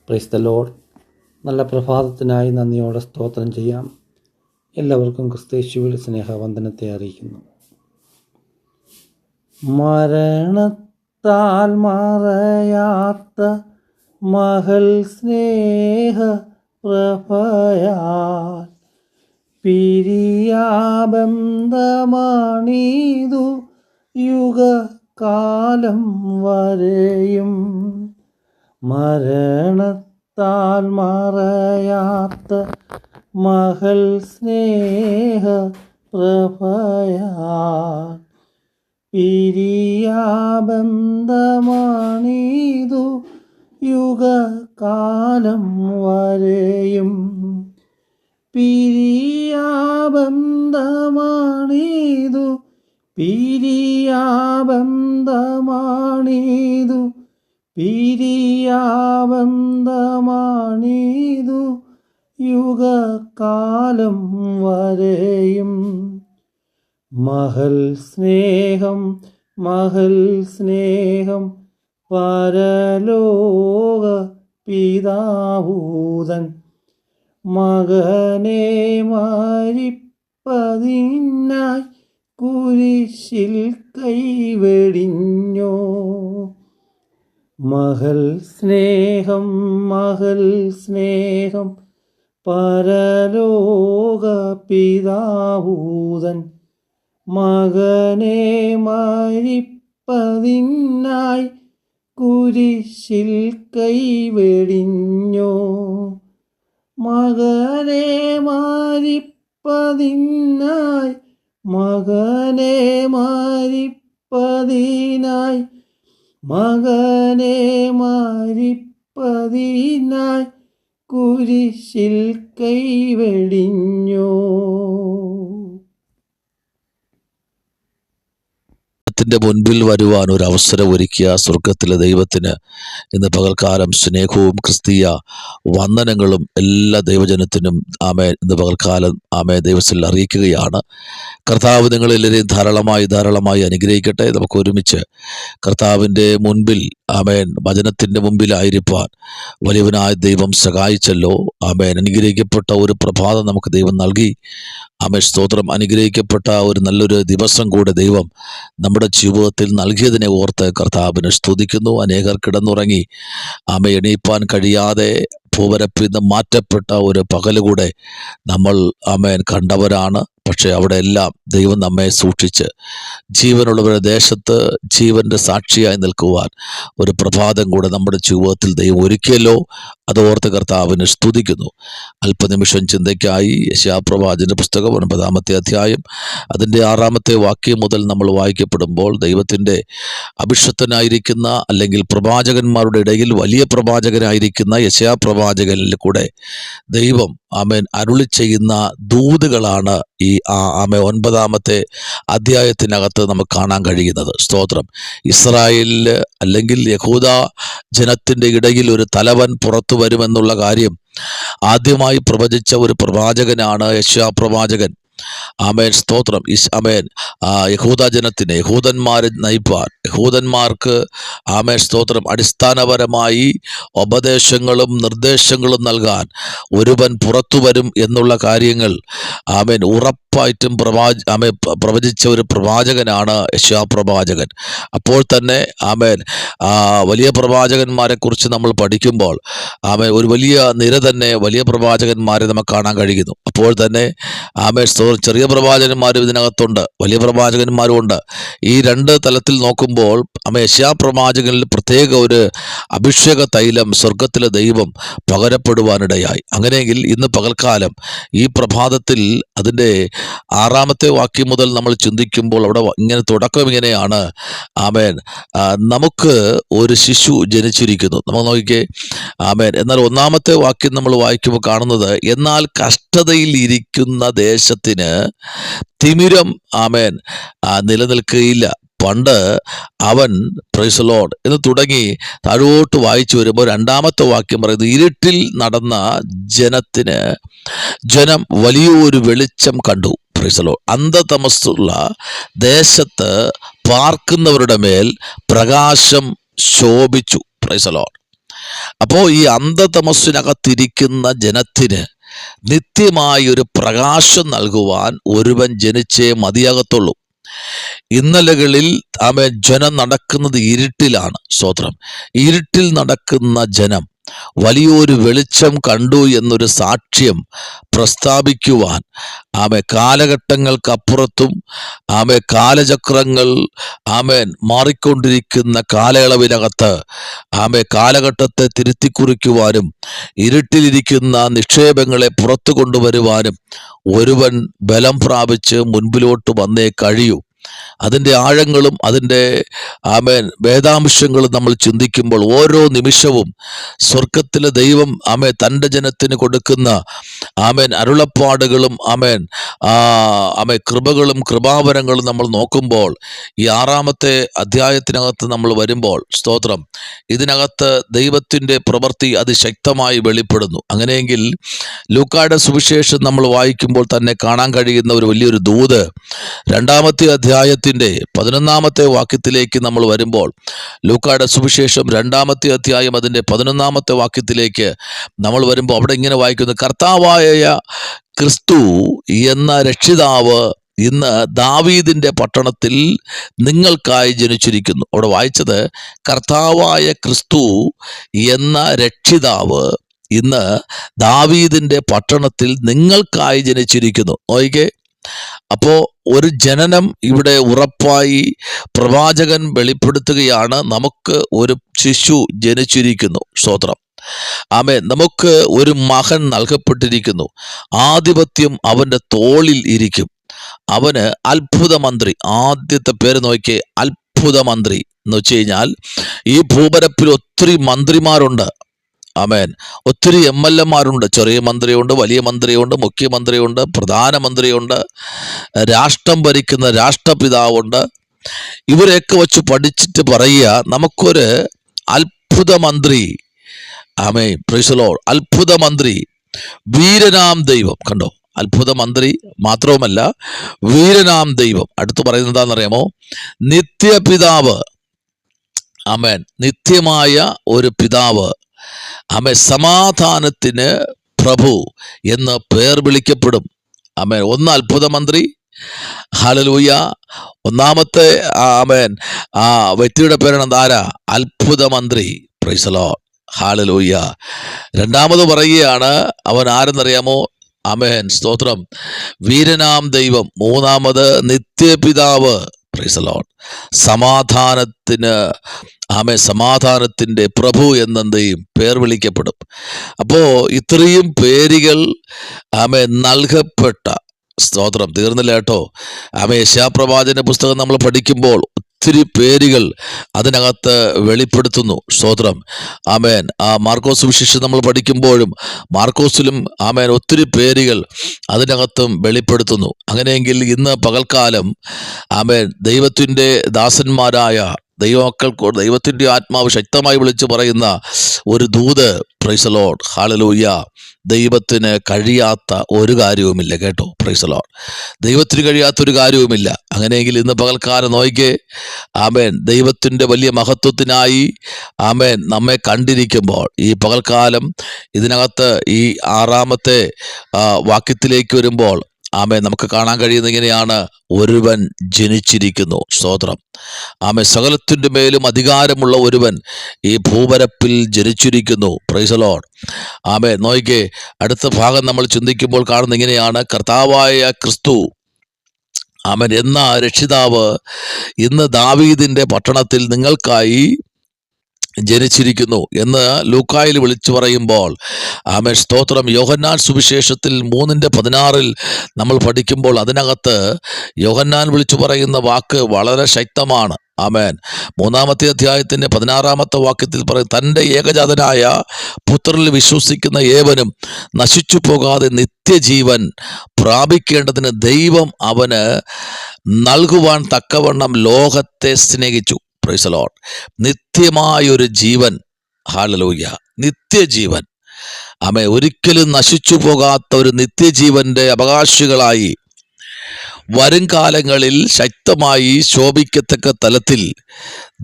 Praise the Lord. നല്ല പ്രഭാതത്തിനായി നന്ദിയോടെ സ്തോത്രം ചെയ്യാം. എല്ലാവർക്കും ക്രിസ്തയേശുവിൽ സ്നേഹവന്ദനത്തെ അറിയിക്കുന്നു. മരണത്താൽ മറയാത്ത മഹൽ സ്നേഹ പ്രഭയാൽ പിരിയാബന്ധമാണീതു യുഗകാലം വരെയും. മരണത്താൽ മറയാത്ത മഹൽ സ്നേഹ പ്രഭയാൽ പിരിയാബന്ധമാണീതു യുഗകാലം വരെയും. പിരിയാബന്ധമാണീതു പിരിയാബന്ധമാണീതു പിരിയാബന്ധമാണീതു യുഗകാലം വരെയും. മഹൽ സ്നേഹം മഹൽ സ്നേഹം പരലോക പിതാവൂതൻ മകനെ മരിപ്പതിനായി കുരിശിൽ കൈവെടിഞ്ഞോ. മഹൽ സ്നേഹം മഹൽ സ്നേഹം പരലോക പിതാവൂതൻ മകനെ മരിപ്പതിനായി കുരിശിൽ കൈവെടിഞ്ഞോ. മകനെ മരിപ്പതിനായി മകനെ മരിപ്പതിനായി മകനെ മരിപ്പതിനായി കുരിശിൽ കൈവെടിഞ്ഞോ. ത്തിൻ്റെ മുൻപിൽ വരുവാൻ ഒരു അവസരം ഒരുക്കിയ സ്വർഗത്തിലെ ദൈവത്തിന് ഇന്ന് പകൽക്കാലം സ്നേഹവും ക്രിസ്തീയ വന്ദനങ്ങളും എല്ലാ ദൈവജനത്തിനും ആമേൻ ഇന്ന് പകൽക്കാലം ആമേൻ ദൈവത്തിൽ അറിയിക്കുകയാണ്. കർത്താവ് നിങ്ങളെല്ലാവരെയും ധാരാളമായി അനുഗ്രഹിക്കട്ടെ. നമുക്ക് ഒരുമിച്ച് കർത്താവിൻ്റെ മുൻപിൽ ആമേൻ വചനത്തിൻ്റെ മുമ്പിലായിരിക്കാൻ വലിയവനായ ദൈവം സഹായിച്ചല്ലോ. ആമേൻ അനുഗ്രഹിക്കപ്പെട്ട ഒരു പ്രഭാതം നമുക്ക് ദൈവം നൽകി. ആമേൻ സ്തോത്രം. അനുഗ്രഹിക്കപ്പെട്ട ഒരു നല്ലൊരു ദിവസം കൂടെ ദൈവം നമ്മുടെ ജീവിതത്തിൽ നൽകിയതിനെ ഓർത്ത് കർത്താവിനെ സ്തുതിക്കുന്നു. അനേകർ കിടന്നുറങ്ങി എണീപ്പാൻ കഴിയാതെ ഭൂപരപ്പിൽ നിന്ന് മാറ്റപ്പെട്ട ഒരു പകലുകൂടെ നമ്മൾ ആമേൻ കണ്ടവരാണ്. പക്ഷെ അവിടെ എല്ലാം ദൈവം നമ്മെ സൂക്ഷിച്ച് ജീവനുള്ളവരുടെ ദേശത്ത് ജീവന്റെ സാക്ഷിയായി നിൽക്കുവാൻ ഒരു പ്രഭാതം കൂടെ നമ്മുടെ ജീവിതത്തിൽ ദൈവം ഒരുക്കിയല്ലോ. അതോർത്ത് കർത്താവിനെ സ്തുതിക്കുന്നു. അല്പനിമിഷം ചിന്തയ്ക്കായി യെശയ്യാപ്രവാചകന്റെ പുസ്തകം 9-ാമത്തെ അധ്യായം അതിൻ്റെ 6-ാമത്തെ വാക്യം മുതൽ നമ്മൾ വായിക്കപ്പെടുമ്പോൾ ദൈവത്തിൻ്റെ അഭിഷിക്തനായിരിക്കുന്ന അല്ലെങ്കിൽ പ്രവാചകന്മാരുടെ ഇടയിൽ വലിയ പ്രവാചകനായിരിക്കുന്ന യെശയ്യാപ്രവാചകനിൽ കൂടെ ദൈവം ആമേൻ അരുളി ചെയ്യുന്ന ദൂതുകളാണ് ഈ 9-ാമത്തെ അധ്യായത്തിനകത്ത് നമുക്ക് കാണാൻ കഴിയുന്നത്. സ്തോത്രം. ഇസ്രായേലിൽ അല്ലെങ്കിൽ യഹൂദ ജനത്തിൻ്റെ ഇടയിൽ ഒരു തലവൻ പുറത്തു വരുമെന്നുള്ള കാര്യം ആദ്യമായി പ്രവചിച്ച ഒരു പ്രവാചകനാണ് യെശയ്യാപ്രവാചകൻ. ആമേൻ സ്തോത്രം. ആമേൻ യഹൂദ ജനത്തിനെ യഹൂദന്മാരെ നയിപ്പാൻ യഹൂദന്മാർക്ക് ആമേൻ സ്തോത്രം അടിസ്ഥാനപരമായി ഉപദേശങ്ങളും നിർദ്ദേശങ്ങളും നൽകാൻ ഒരുവൻ പുറത്തു വരും എന്നുള്ള കാര്യങ്ങൾ ആമേൻ ഉറപ്പായിട്ടും പ്രവചിച്ച ഒരു പ്രവാചകനാണ് യെശയ്യാപ്രവാചകൻ. അപ്പോൾ തന്നെ ആമേൻ വലിയ പ്രവാചകന്മാരെ കുറിച്ച് നമ്മൾ പഠിക്കുമ്പോൾ ആമേൻ ഒരു വലിയ നിര തന്നെ വലിയ പ്രവാചകന്മാരെ നമുക്ക് കാണാൻ കഴിയുന്നു. അപ്പോൾ തന്നെ ആമേൻ ചെറിയ പ്രവാചകന്മാരും ഇതിനകത്തുണ്ട്, വലിയ പ്രവാചകന്മാരും ഉണ്ട്. ഈ രണ്ട് തലത്തിൽ നോക്കുമ്പോൾ യെശയ്യാപ്രവാചകനിൽ പ്രത്യേക ഒരു അഭിഷേക തൈലം സ്വർഗത്തിലെ ദൈവം പകരപ്പെടുവാനിടയായി. അങ്ങനെയെങ്കിൽ ഇന്ന് പകൽക്കാലം ഈ പ്രഭാതത്തിൽ അതിൻ്റെ 6-ാമത്തെ വാക്യം മുതൽ നമ്മൾ ചിന്തിക്കുമ്പോൾ അവിടെ ഇങ്ങനെ തുടക്കം ഇങ്ങനെയാണ്. ആമേൻ നമുക്ക് ഒരു ശിശു ജനിച്ചിരിക്കുന്നു. നമ്മൾ നോക്കിക്കേ. ആമേൻ. എന്നാൽ 1-ാമത്തെ വാക്യം നമ്മൾ വായിക്കുമ്പോൾ കാണുന്നത് എന്നാൽ കഷ്ടതയിൽ ഇരിക്കുന്ന ദേശത്തിന് തിമിരം ആമേൻ നിലനിൽക്കുകയില്ല. പണ്ട് അവൻ പ്രൈസ് ദി ലോർഡ് എന്ന് തുടങ്ങി താഴോട്ട് വായിച്ചു വരുമ്പോൾ 2-ാമത്തെ വാക്യം പറയുന്നത് ഇരുട്ടിൽ നടന്ന ജനം വലിയൊരു വെളിച്ചം കണ്ടു. Price the Lord. അന്ധതമസ്സുള്ള ദേശത്ത് പാർക്കുന്നവരുടെ മേൽ പ്രകാശം ശോഭിച്ചു. Price the Lord. അപ്പോൾ ഈ അന്ധതമസ്സിനകത്തിരിക്കുന്ന ജനത്തിന് നിത്യമായി ഒരു പ്രകാശം നൽകുവാൻ ഒരുവൻ ജനിച്ചേ മതിയാകത്തുള്ളൂ. ഇന്നലകളിൽ ജനം നടക്കുന്നത് ഇരുട്ടിലാണ്. സ്തോത്രം. ഇരുട്ടിൽ നടക്കുന്ന ജനം വലിയൊരു വെളിച്ചം കണ്ടു എന്നൊരു സാക്ഷ്യം പ്രസ്താവിക്കുവാൻ കാലഘട്ടങ്ങൾക്കപ്പുറത്തും കാലചക്രങ്ങൾ മാറിക്കൊണ്ടിരിക്കുന്ന കാലയളവിനകത്ത് കാലഘട്ടത്തെ തിരുത്തിക്കുറിക്കുവാനും ഇരുട്ടിലിരിക്കുന്ന നിക്ഷേപങ്ങളെ പുറത്തു കൊണ്ടുവരുവാനും ഒരുവൻ ബലം പ്രാപിച്ച് മുൻപിലോട്ട് വന്നേ കഴിയൂ. അതിൻ്റെ ആഴങ്ങളും അതിൻ്റെ വേദാംശങ്ങളും നമ്മൾ ചിന്തിക്കുമ്പോൾ ഓരോ നിമിഷവും സ്വർഗത്തിലെ ദൈവം തൻ്റെ ജനത്തിന് കൊടുക്കുന്ന അരുളപ്പാടുകളും കൃപകളും കൃപാവരങ്ങളും നമ്മൾ നോക്കുമ്പോൾ ഈ 6-ാമത്തെ അധ്യായത്തിനകത്ത് നമ്മൾ വരുമ്പോൾ സ്തോത്രം, ഇതിനകത്ത് ദൈവത്തിൻ്റെ പ്രവൃത്തി അതിശക്തമായി വെളിപ്പെടുന്നു. അങ്ങനെയെങ്കിൽ ലൂക്കായുടെ സുവിശേഷം നമ്മൾ വായിക്കുമ്പോൾ തന്നെ കാണാൻ കഴിയുന്ന ഒരു വലിയൊരു ദൂത് 2-ാമത്തെ അധ്യായത്തിൻ്റെ 11-ാമത്തെ വാക്യത്തിലേക്ക് നമ്മൾ വരുമ്പോൾ, ലൂക്കായുടെ സുവിശേഷം 2-ാമത്തെ അധ്യായം അതിൻ്റെ 11-ാമത്തെ വാക്യത്തിലേക്ക് നമ്മൾ വരുമ്പോൾ അവിടെ ഇങ്ങനെ വായിക്കുന്നു: കർത്താവായ ക്രിസ്തു എന്ന രക്ഷിതാവ് ഇന്ന് ദാവീദിന്റെ പട്ടണത്തിൽ നിങ്ങൾക്കായി ജനിച്ചിരിക്കുന്നു. അവിടെ വായിച്ചത് കർത്താവായ ക്രിസ്തു എന്ന രക്ഷിതാവ് ഇന്ന് ദാവീദിന്റെ പട്ടണത്തിൽ നിങ്ങൾക്കായി ജനിച്ചിരിക്കുന്നു. നോക്കിക്കേ, അപ്പോ ഒരു ജനനം ഇവിടെ ഉറപ്പായി പ്രവാചകൻ വെളിപ്പെടുത്തുകയാണ്. നമുക്ക് ഒരു ശിശു ജനിച്ചിരിക്കുന്നു. സ്തോത്രം. നമുക്ക് ഒരു മകൻ നൽകപ്പെട്ടിരിക്കുന്നു. ആധിപത്യം അവന്റെ തോളിൽ ഇരിക്കും. അവന് അത്ഭുത മന്ത്രി. ആദ്യത്തെ പേര് നോക്കിയേ, അത്ഭുത മന്ത്രി എന്ന് വെച്ച് കഴിഞ്ഞാൽ ഈ ഭൂപരപ്പിൽ ഒത്തിരി മന്ത്രിമാരുണ്ട്. ഒത്തിരി MLA-മാരുണ്ട്. ചെറിയ മന്ത്രിയുണ്ട്, വലിയ മന്ത്രിയുണ്ട്, മുഖ്യമന്ത്രിയുണ്ട്, പ്രധാനമന്ത്രിയുണ്ട്, രാഷ്ട്രം ഭരിക്കുന്ന രാഷ്ട്രപിതാവുണ്ട്. ഇവരെയൊക്കെ വെച്ച് പഠിച്ചിട്ട് പറയുക, നമുക്കൊരു അത്ഭുത മന്ത്രി, പ്രൈസ് ദി ലോർഡ്, അത്ഭുത മന്ത്രി, വീരനാം ദൈവം. കണ്ടോ, അത്ഭുത മന്ത്രി മാത്രവുമല്ല, വീരനാം ദൈവം. അടുത്ത് പറയുന്നത് എന്താണെന്നറിയാമോ? നിത്യപിതാവ്. നിത്യമായ ഒരു പിതാവ്. സമാധാനത്തിന് പ്രഭു എന്ന് പേർ വിളിക്കപ്പെടും. ഒന്ന് അത്ഭുത മന്ത്രി. ഹല്ലേലൂയ. ഒന്നാമത്തെ വ്യക്തിയുടെ പേരാണ് എന്താരാ? അത്ഭുത മന്ത്രി. Praise the Lord. ഹല്ലേലൂയ. രണ്ടാമത് പറയുകയാണ്, അവൻ ആരെന്നറിയാമോ? സ്തോത്രം, വീരനാം ദൈവം. മൂന്നാമത് നിത്യപിതാവ്. Price the Lord. സമാധാനത്തിന് സമാധാനത്തിൻ്റെ പ്രഭു എന്നെന്തെയും പേർ വിളിക്കപ്പെടും. അപ്പോൾ ഇത്രയും പേരുകൾ നൽകപ്പെട്ട, സ്തോത്രം, തീർന്നില്ല കേട്ടോ. യെശയ്യാപ്രവാചകന്റെ പുസ്തകം നമ്മൾ പഠിക്കുമ്പോൾ ഒത്തിരി പേരുകൾ അതിനകത്ത് വെളിപ്പെടുത്തുന്നു. സ്തോത്രം. മാർക്കോസ് സുവിശേഷം നമ്മൾ പഠിക്കുമ്പോഴും മാർക്കോസിലും ഒത്തിരി പേരുകൾ അതിനകത്തും വെളിപ്പെടുത്തുന്നു. അങ്ങനെയെങ്കിൽ ഇന്ന് പകൽക്കാലം ദൈവത്തിൻ്റെ ദാസന്മാരായ ദൈവമക്കൾക്ക് ദൈവത്തിൻ്റെ ആത്മാവ് ശക്തമായി വിളിച്ചു പറയുന്ന ഒരു ദൂത്. Price the Lord. ഹല്ലേലൂയ. ദൈവത്തിന് കഴിയാത്ത ഒരു കാര്യവുമില്ല കേട്ടോ. Price the Lord. ദൈവത്തിന് കഴിയാത്തൊരു കാര്യവുമില്ല. അങ്ങനെയെങ്കിൽ ഇന്ന് പകൽക്കാലം നോക്കിക്കേ, ദൈവത്തിൻ്റെ വലിയ മഹത്വത്തിനായി നമ്മെ കണ്ടിരിക്കുമ്പോൾ ഈ പകൽക്കാലം ഇതിനകത്ത് ഈ 6-ാമത്തെ വാക്യത്തിലേക്ക് വരുമ്പോൾ നമുക്ക് കാണാൻ കഴിയുന്ന ഇങ്ങനെയാണ്: ഒരുവൻ ജനിച്ചിരിക്കുന്നു. സ്തോത്രം. സകലത്തിൻ്റെ മേലും അധികാരമുള്ള ഒരുവൻ ഈ ഭൂപരപ്പിൽ ജനിച്ചിരിക്കുന്നു. Praise the lord. നോക്കിക്കേ, അടുത്ത ഭാഗം നമ്മൾ ചിന്തിക്കുമ്പോൾ കാണുന്ന ഇങ്ങനെയാണ്: കർത്താവായ ക്രിസ്തു എന്ന രക്ഷിതാവ് ഇന്ന് ദാവീദിന്റെ പട്ടണത്തിൽ നിങ്ങൾക്കായി ജനിച്ചിരിക്കുന്നു എന്ന് ലൂക്കായിൽ വിളിച്ചു പറയുമ്പോൾ സ്തോത്രം, യോഹന്നാൻ സുവിശേഷത്തിൽ 3:16 നമ്മൾ പഠിക്കുമ്പോൾ അതിനകത്ത് യോഹന്നാൻ വിളിച്ചു പറയുന്ന വാക്ക് വളരെ ശക്തമാണ്. 3-ാമത്തെ അധ്യായത്തിൻ്റെ 16-ാമത്തെ വാക്യത്തിൽ പറയും, തൻ്റെ ഏകജാതനായ പുത്രനിൽ വിശ്വസിക്കുന്ന ഏവനും നശിച്ചു പോകാതെ നിത്യജീവൻ പ്രാപിക്കേണ്ടതിന് ദൈവം അവന് നൽകുവാൻ തക്കവണ്ണം ലോകത്തെ സ്നേഹിച്ചു. Praise the lord. നിത്യമായൊരു ജീവൻ. ഹല്ലേലൂയ. നിത്യജീവൻ. ഒരിക്കലും നശിച്ചു പോകാത്ത ഒരു നിത്യജീവന്റെ അവകാശികളായി വരും കാലങ്ങളിൽ ശക്തമായി ശോഭിക്കത്തക്ക തലത്തിൽ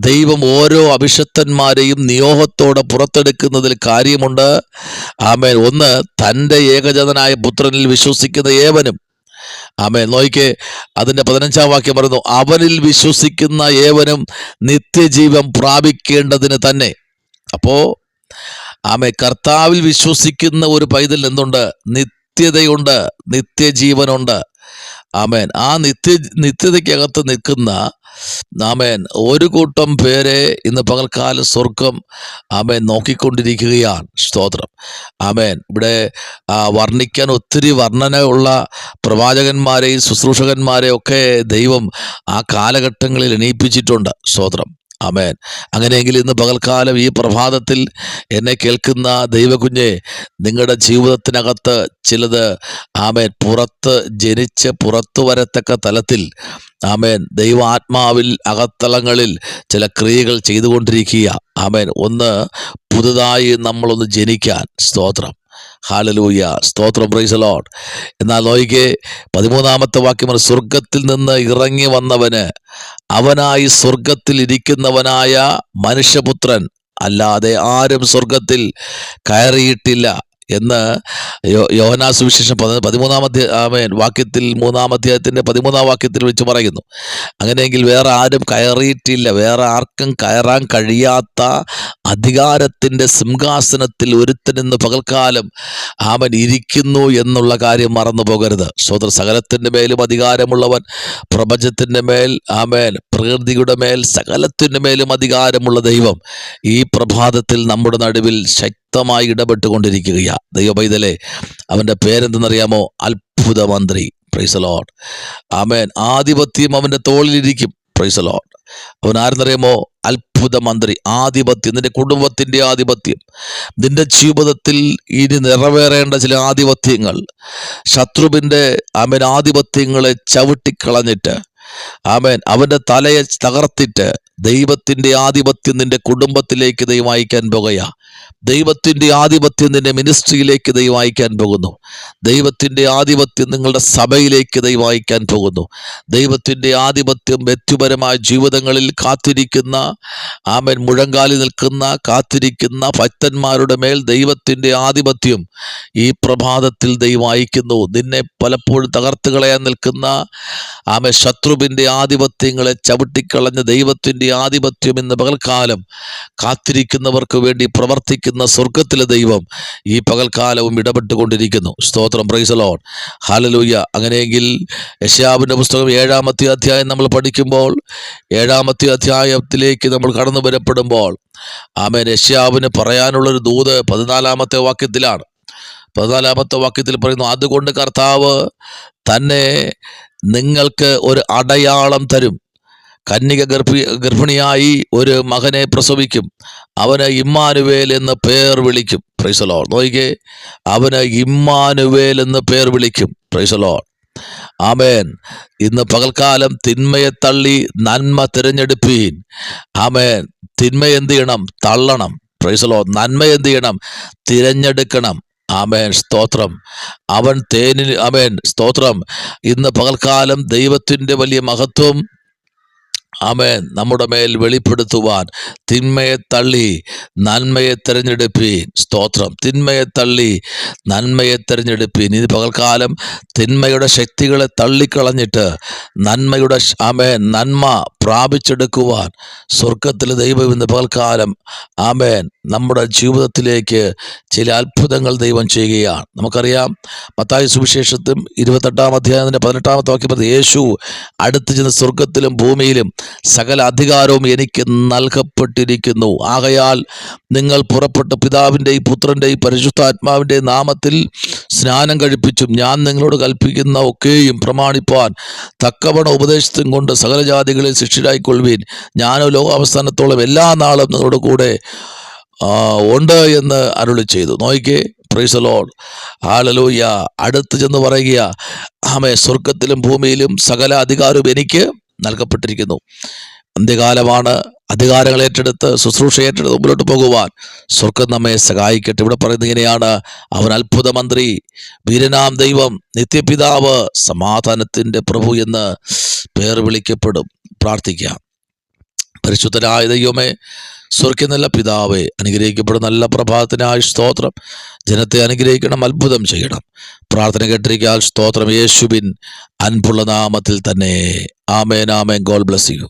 ദൈവം ഓരോ അഭിഷക്തന്മാരെയും നിയോഗത്തോടെ പുറത്തെടുക്കുന്നതിൽ കാര്യമുണ്ട്. ആമേൻ. ഒന്ന്, തൻ്റെ ഏകജാതനായ പുത്രനിൽ വിശ്വസിക്കുന്ന ഏവനും. ആമേൻ. നോയിക്കേ, അതിൻ്റെ 15-ാം വാക്യം പറയുന്നു, അവനിൽ വിശ്വസിക്കുന്ന ഏവനും നിത്യജീവൻ പ്രാപിക്കേണ്ടതിന് തന്നെ. അപ്പോ ആമേൻ, കർത്താവിൽ വിശ്വസിക്കുന്ന ഒരു പൈതൽ എന്തുണ്ട്? നിത്യതയുണ്ട്, നിത്യജീവനുണ്ട്. ആമേൻ. ആ നിത്യതയ്ക്കകത്ത് നിൽക്കുന്ന ആമേൻ ഒരു കൂട്ടം പേരെ ഇന്ന് പകൽക്കാലം സ്വർഗം ആമേൻ നോക്കിക്കൊണ്ടിരിക്കുകയാണ്. സ്തോത്രം. ആമേൻ. ഇവിടെ വർണ്ണിക്കാൻ ഒത്തിരി വർണ്ണന ഉള്ള പ്രവാചകന്മാരെയും ശുശ്രൂഷകന്മാരെയും ഒക്കെ ദൈവം ആ കാലഘട്ടങ്ങളിൽ എണീപ്പിച്ചിട്ടുണ്ട്. സ്തോത്രം. ആമേൻ. അങ്ങനെയെങ്കിൽ ഇന്ന് പകൽക്കാലം ഈ പ്രഭാതത്തിൽ എന്നെ കേൾക്കുന്ന ദൈവകുഞ്ഞെ, നിങ്ങളുടെ ജീവിതത്തിനകത്ത് ചിലത് ആമേൻ പുറത്ത് ജനിച്ച് പുറത്തു വരത്തക്ക തലത്തിൽ ആമേൻ ദൈവാത്മാവിൽ അകത്തളങ്ങളിൽ ചില ക്രിയകൾ ചെയ്തുകൊണ്ടിരിക്കുക. ആമേൻ. ഒന്ന്, പുതുതായി നമ്മളൊന്ന് ജനിക്കാൻ. സ്തോത്രം. ഹല്ലേലൂയ. സ്തോത്രം. Price the Lord. എന്നാൽ നോയിക്കേ, 13-ാമത്തെ വാക്യം, സ്വർഗത്തിൽ നിന്ന് ഇറങ്ങി വന്നവന് അവനായി സ്വർഗത്തിൽ ഇരിക്കുന്നവനായ മനുഷ്യപുത്രൻ അല്ലാതെ ആരും സ്വർഗത്തിൽ കയറിയിട്ടില്ല എന്ന് യോഹന്നാൻ സുവിശേഷം 13-ാം വാക്യത്തിൽ 3-ാം അധ്യായത്തിൻ്റെ 13-ാം വാക്യത്തിൽ വെച്ച് പറയുന്നു. അങ്ങനെയെങ്കിൽ വേറെ ആരും കയറിയിട്ടില്ല. വേറെ ആർക്കും കയറാൻ കഴിയാത്ത അധികാരത്തിൻ്റെ സിംഹാസനത്തിൽ ഒരുത്തനിന്ന് പകൽക്കാലം അവൻ ഇരിക്കുന്നു എന്നുള്ള കാര്യം മറന്നു പോകരുത്. സോദര, സകലത്തിൻ്റെ മേലും അധികാരമുള്ളവൻ, പ്രപഞ്ചത്തിൻ്റെ മേൽ ആമേൻ, പ്രകൃതിയുടെ മേൽ, സകലത്തിൻ്റെ മേലും അധികാരമുള്ള ദൈവം ഈ പ്രഭാതത്തിൽ നമ്മുടെ നടുവിൽ ശക്തമായി ഇടപെട്ടുകൊണ്ടിരിക്കുകയാണ്. ദൈവപൈതലേ, അവൻ്റെ പേരെന്തെന്നറിയാമോ? അത്ഭുത മന്ത്രി. Praise the lord. ആമേൻ. ആധിപത്യം അവൻ്റെ തോളിലിരിക്കും. Price the Lord. അവൻ ആരെന്നറിയാമോ? അത്ഭുത മന്ത്രി. ആധിപത്യം, നിന്റെ കുടുംബത്തിൻ്റെ ആധിപത്യം, നിന്റെ ജീവിതത്തിൽ ഇനി നിറവേറേണ്ട ചില ആധിപത്യങ്ങൾ, ശത്രുവിൻ്റെ ആമേൻ ആധിപത്യങ്ങളെ ചവിട്ടിക്കളഞ്ഞിട്ട് ആമേൻ അവൻ്റെ തലയെ തകർത്തിട്ട് ദൈവത്തിൻ്റെ ആധിപത്യം നിന്റെ കുടുംബത്തിലേക്ക് ദൈവം അയക്കാൻ പോകുക. ദൈവത്തിൻ്റെ ആധിപത്യം നിന്റെ മിനിസ്ട്രിയിലേക്ക് ദൈവം അയക്കാൻ പോകുന്നു. ദൈവത്തിൻ്റെ ആധിപത്യം നിങ്ങളുടെ സഭയിലേക്ക് ദൈവം അയക്കാൻ പോകുന്നു. ദൈവത്തിൻ്റെ ആധിപത്യം വ്യക്തിപരമായ ജീവിതങ്ങളിൽ കാത്തിരിക്കുന്ന ആമേൻ മുഴങ്കാലിൽ നിൽക്കുന്ന കാത്തിരിക്കുന്ന ഭക്തന്മാരുടെ മേൽ ദൈവത്തിൻ്റെ ആധിപത്യം ഈ പ്രഭാതത്തിൽ ദൈവം അയക്കുന്നു. നിന്നെ പലപ്പോഴും തകർത്ത് കളയാൻ നിൽക്കുന്ന ആമേൻ ശത്രുവിൻ്റെ ആധിപത്യങ്ങളെ ചവിട്ടിക്കളഞ്ഞ ദൈവത്തിൻ്റെ ആധിപത്യം ഇന്ന് പകൽക്കാലം കാത്തിരിക്കുന്നവർക്ക് വേണ്ടി പ്രവർത്തിക്കുന്ന സ്വർഗത്തിലെ ദൈവം ഈ പകൽക്കാലവും ഇടപെട്ടുകൊണ്ടിരിക്കുന്നു. സ്തോത്രം. Price the Lord. ഹല്ലേലൂയ. അങ്ങനെയെങ്കിൽ യെശയ്യാവിൻ്റെ പുസ്തകം 7-ാമത്തെ അധ്യായം നമ്മൾ പഠിക്കുമ്പോൾ, 7-ാമത്തെ അധ്യായത്തിലേക്ക് നമ്മൾ കടന്നു വരപ്പെടുമ്പോൾ ആമേൻ യെശയ്യാവിന് പറയാനുള്ളൊരു ദൂത് 14-ാമത്തെ വാക്യത്തിലാണ്. 14-ാമത്തെ വാക്യത്തിൽ പറയുന്നു, അതുകൊണ്ട് കർത്താവ് തന്നെ നിങ്ങൾക്ക് ഒരു അടയാളം തരും. കന്യക ഗർഭിണിയായി ഒരു മകനെ പ്രസവിക്കും, അവന് ഇമ്മാനുവേൽ എന്ന് പേർ വിളിക്കും. Praise the lord. നോക്കിക്കേ, അവന് ഇമ്മാനുവേൽ എന്ന് പേർ വിളിക്കും. Praise the lord. ആമേൻ. ഇന്ന് പകൽക്കാലം തിന്മയെ തള്ളി നന്മ തിരഞ്ഞെടുപ്പീൻ. ആമേൻ. തിന്മ എന്ത് ചെയ്യണം? തള്ളണം. Praise the lord. നന്മ എന്ത് ചെയ്യണം? തിരഞ്ഞെടുക്കണം. ആമേൻ. സ്തോത്രം. അവൻ തേനിൽ ആമേൻ. സ്തോത്രം. ഇന്ന് പകൽക്കാലം ദൈവത്തിൻ്റെ വലിയ മഹത്വം ആമേൻ നമ്മുടെ മേൽ വെളിപ്പെടുത്തുവാൻ തിന്മയെ തള്ളി നന്മയെ തിരഞ്ഞെടുപ്പീൻ. സ്തോത്രം. തിന്മയെ തള്ളി നന്മയെ തിരഞ്ഞെടുപ്പീൻ. ഇത് പകൽക്കാലം തിന്മയുടെ ശക്തികളെ തള്ളിക്കളഞ്ഞിട്ട് നന്മയുടെ ആമേൻ നന്മ പ്രാപിച്ചെടുക്കുവാൻ സ്വർഗത്തിലെ ദൈവം ഇന്ന് പകൽക്കാലം ആമേൻ നമ്മുടെ ജീവിതത്തിലേക്ക് ചില അത്ഭുതങ്ങൾ ദൈവം ചെയ്യുകയാണ്. നമുക്കറിയാം, മത്തായി സുവിശേഷത്തും 28-ാം അധ്യായത്തിൻ്റെ 18-ാമത്തെ വാക്യം, യേശു അടുത്ത് ചെന്ന് സ്വർഗത്തിലും ഭൂമിയിലും സകല അധികാരവും എനിക്ക് നൽകപ്പെട്ടിരിക്കുന്നു. ആകയാൽ നിങ്ങൾ പുറപ്പെട്ട് പിതാവിൻ്റെയും പുത്രൻ്റെയും പരിശുദ്ധാത്മാവിൻ്റെയും നാമത്തിൽ സ്നാനം കഴിപ്പിച്ചും ഞാൻ നിങ്ങളോട് കൽപ്പിക്കുന്ന ഒക്കെയും പ്രമാണിപ്പാൻ തക്കവണ ഉപദേശത്തും കൊണ്ട് സകല ജാതികളെ ശിഷ്യരായിക്കൊള്ളുവീൻ. ഞാനോ ലോകാവസാനത്തോളം എല്ലാ നാളും നിങ്ങളുടെ കൂടെ ഉണ്ട് എന്ന് അരുളി ചെയ്തു. നോക്കിക്കേ. Price the Lord. ഹല്ലേലൂയ. അടുത്ത് ചെന്ന് പറയുക, ആമേൻ, സ്വർഗത്തിലും ഭൂമിയിലും സകല അധികാരവും എനിക്ക് നൽകപ്പെട്ടിരിക്കുന്നു. അന്ത്യകാലമാണ്. അധികാരങ്ങൾ ഏറ്റെടുത്ത് ശുശ്രൂഷ ഏറ്റെടുത്ത് മുമ്പിലോട്ട് പോകുവാൻ സ്വർഗം നമ്മെ സഹായിക്കട്ടെ. ഇവിടെ പറയുന്നത് ഇങ്ങനെയാണ്: അവൻ അത്ഭുത മന്ത്രി, വീരനാം ദൈവം, നിത്യപിതാവ്, സമാധാനത്തിൻ്റെ പ്രഭു എന്ന് പേർ വിളിക്കപ്പെടും. പ്രാർത്ഥിക്കാം. പരിശുദ്ധനായ ദൈവമേ, സ്വർഗ്ഗീയ നല്ല പിതാവേ, അനുഗ്രഹിക്കപ്പെടും നല്ല പ്രഭാതത്തിനായി സ്തോത്രം. ജനത്തെ അനുഗ്രഹിക്കണം, അത്ഭുതം ചെയ്യണം. പ്രാർത്ഥന കേട്ടിരിക്കാൻ സ്തോത്രം. യേശുവിൻ അൻപുള്ള നാമത്തിൽ തന്നെ. ആമേൻ, ആമേൻ. God bless U.